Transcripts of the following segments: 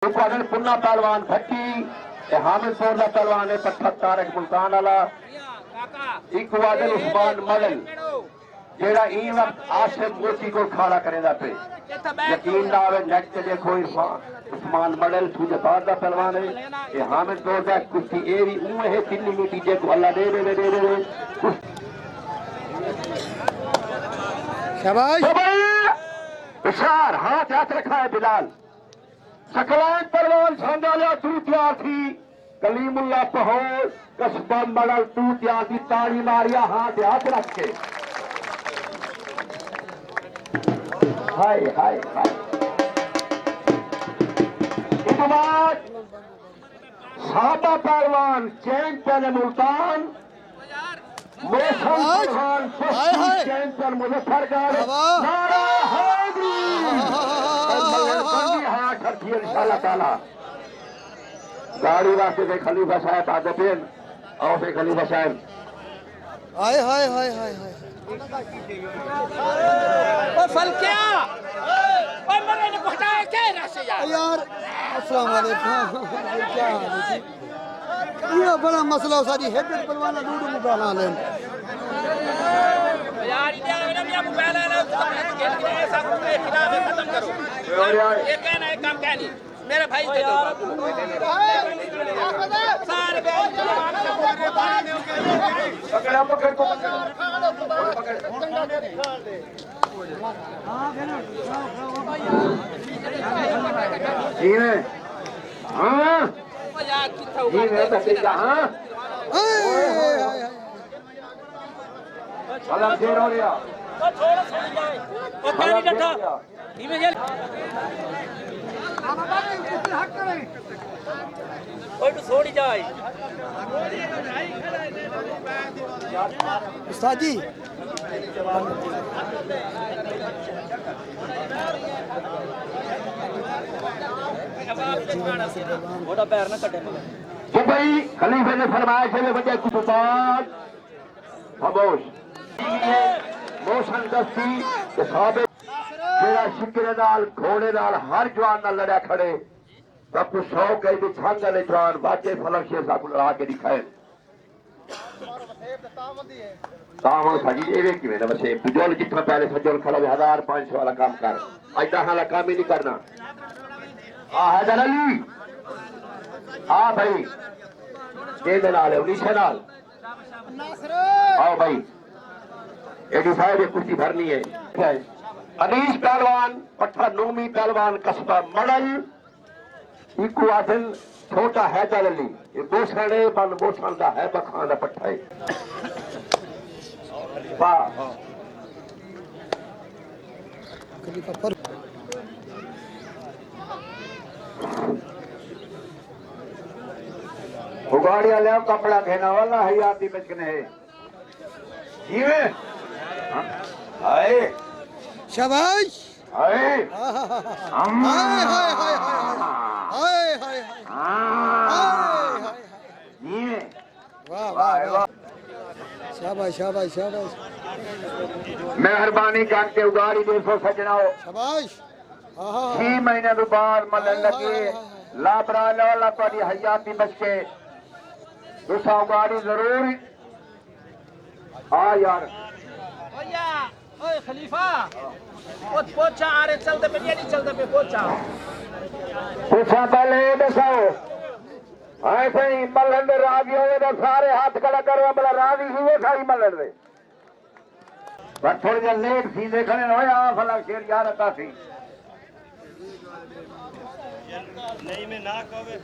एक पुन्ना पहलवान भट्टी हामिदपुर का पहलवान है पत्थर तारक मुल्तान वाला एक वादल उस्मान मडल जेड़ा ई वक्त आशिफ मोती को खाड़ा करेगा पे यकीन ना आवे नेट ते देखो इरफान उस्मान मडल सुजपार का पहलवान है ये हामिदपुर का कुश्ती ए भी ऊ है किन्नी मीठी जे को अल्लाह दे शाबाश इशार हाथ हाथ रखा है बिलाल सकलान पहलवान संभालिया तू तैयार थी कलीमुल्ला पहोर कस्बा मडल तू तैयार थी ताली मारिया हाथ हाथ रख के हाय हाय हाय सादा पहलवान चैंपियन मुल्तान मोहसन पहलवान चैंपियन मुजफ्फरगढ़ नारा हैदरी इंशाअल्लाह ताला गाड़ी वास्ते से खलीफा साहब आदतेन और से खलीफा साहब हाय हाय हाय हाय हाय ओ फलकिया ओए मरे ने हटाए के रास्ते यार अस्सलाम वालेकुम क्या हाल है ये बड़ा मसला हो सारी हेड परवाना दूर मुकाला ले यार इधर मेरा मोबाइल है ना ऐसा के खिलाफ खत्म करो ये कहना है काम क्या नहीं मेरे भाई से सारे पकड़ा पकड़ को जी में हां यार कितना जी में भतीजा हां अलग शेर हो गया ओ छोड़ छोड़ जाए ओ पानी डठा धीमे चल ओए तो छोड़ जाए उस्ताद जी थोड़ा पैर ना कटे तो भाई खलीफे ने फरमाया चले बजे कुछ बाद खामोश मोशन दस्ती के साबित मेरा शिकरे नाल घोड़े नाल हर जवान नाल लड़या खड़े तब कुछ 100 कई भी छंग वाले जवान बाजे फलक शेर साहब लड़ा के दिखाए तावन साजी एवे की मेरा बसे बुजोल जितना पहले सजोल खड़ा 1500 वाला काम कर ऐसा हाल काम ही नहीं करना आ हैदर अली आ भाई दे नाल है उनीशा नाल आओ भाई एडी साहब ये कुर्सी भरनी है अनीश पहलवान पट्ठा नूमी पहलवान कस्बा मडल इकू आदिल छोटा हैदर अली ये बोसड़े बन बोसण का है बखान का पट्ठा है वाह खलीफा पर उगाड़िया ले कपड़ा घेना वाला है आदि बचकने है जीवे हाय शाबाश हाय हाय हाय हाय हाय हाय हाय जीवे वाह वाह वाह शाबाश शाबाश शाबाश मेहरबानी करके उगाड़ी 200 सजनाओ शाबाश 6 महीने तो बाद मलन लगे लापराने वाला तुम्हारी हयाती बच्चे दूसरा उगाड़ी जरूर आ यार ओया ओए खलीफा ओ पोचा आ रहे चलते पे नहीं चलते पे पोचा पूछा पहले ये दसाओ ऐसे ही मलन राजी हो तो सारे हाथ खड़ा करो बोला राजी ही वो सारी मलन दे पर थोड़ी देर लेट सी देखने होया फला शेर यार आता सी नहीं मैं ना कहवे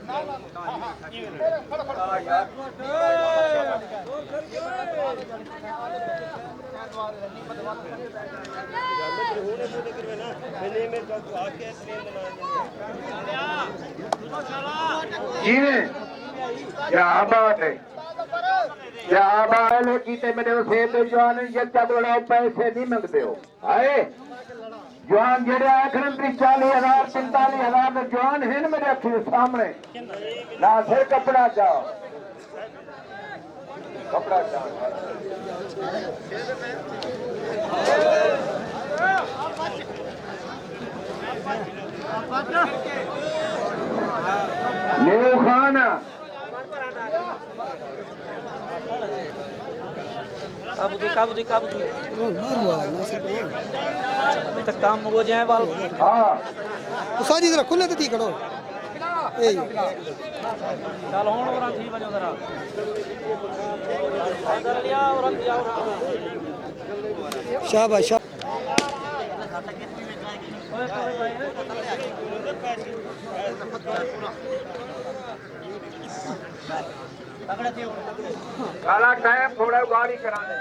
जीने क्या बात है क्या बात है कीते मेरे उसे तो जवान ये बोला पैसे नहीं मंगते हो आए जवान जेड़े आखिर 40,000 45,000 जवान है मेरे अखी सामने ना फिर कपड़ा चाहो कपड़ा चाहो नेऊ खान काबू दी अभी तक काम हो जाए बाल हाँ साजी जरा खुले तो थी खड़ो ए चल होण और थी वजो जरा इधर लिया और दिया शाबाश शाबाश काला टाइम थोड़ा गाड़ी कराने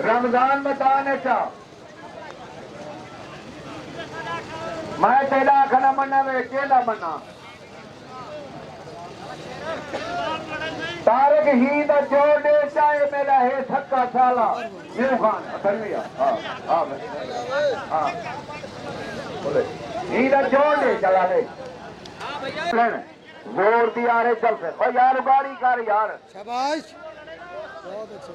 रमजान बताने का मैं तेरा खना मना में केला मना तारक ही दा जोड़े चाहे मेरा है थक्का साला मेरू खान असलिया हाँ बोले ही दा जोड़े चला ले जोर दिया रे चल से ओ यार गाड़ी कर यार शाबाश बहुत अच्छा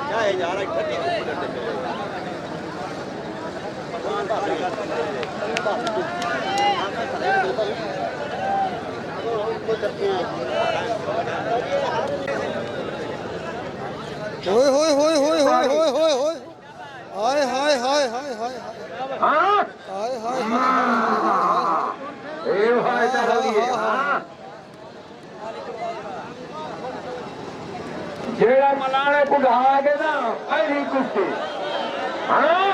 क्या है यार होय होय होय होय होय होय होय होय हाय हाय हाय हाय हाय हाँ हाय हाय ए भाई चला लिए हाँ जेड़ा मलाने बुढ़ा के ना पहली कुश्ती हाँ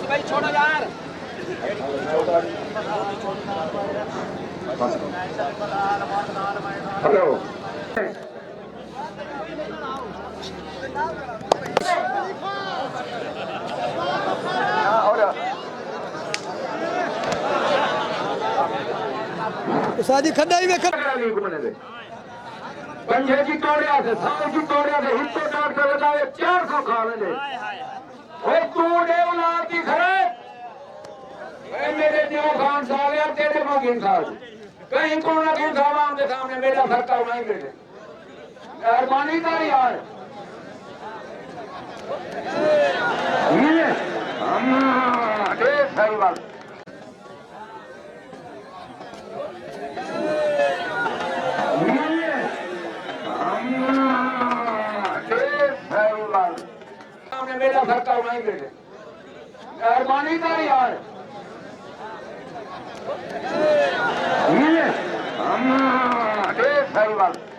भाई छोड़ो यार हेलो साजी खड्डा ही वेख पंजे की तोड़िया से 100 की तोड़िया से हिस्से डॉक्टर बताए 400 खा लेंगे तू देवलाल की खड़े मेरे देव खान साहब यार तेरे मोगिन साहब कहीं को ना कहीं साहब के सामने मेरा सरकार नहीं मिले मेहरबानी कर यार ये सही बात सामने मेरा सरकार नहीं मिले मेहरबानी कर यार ये सही बात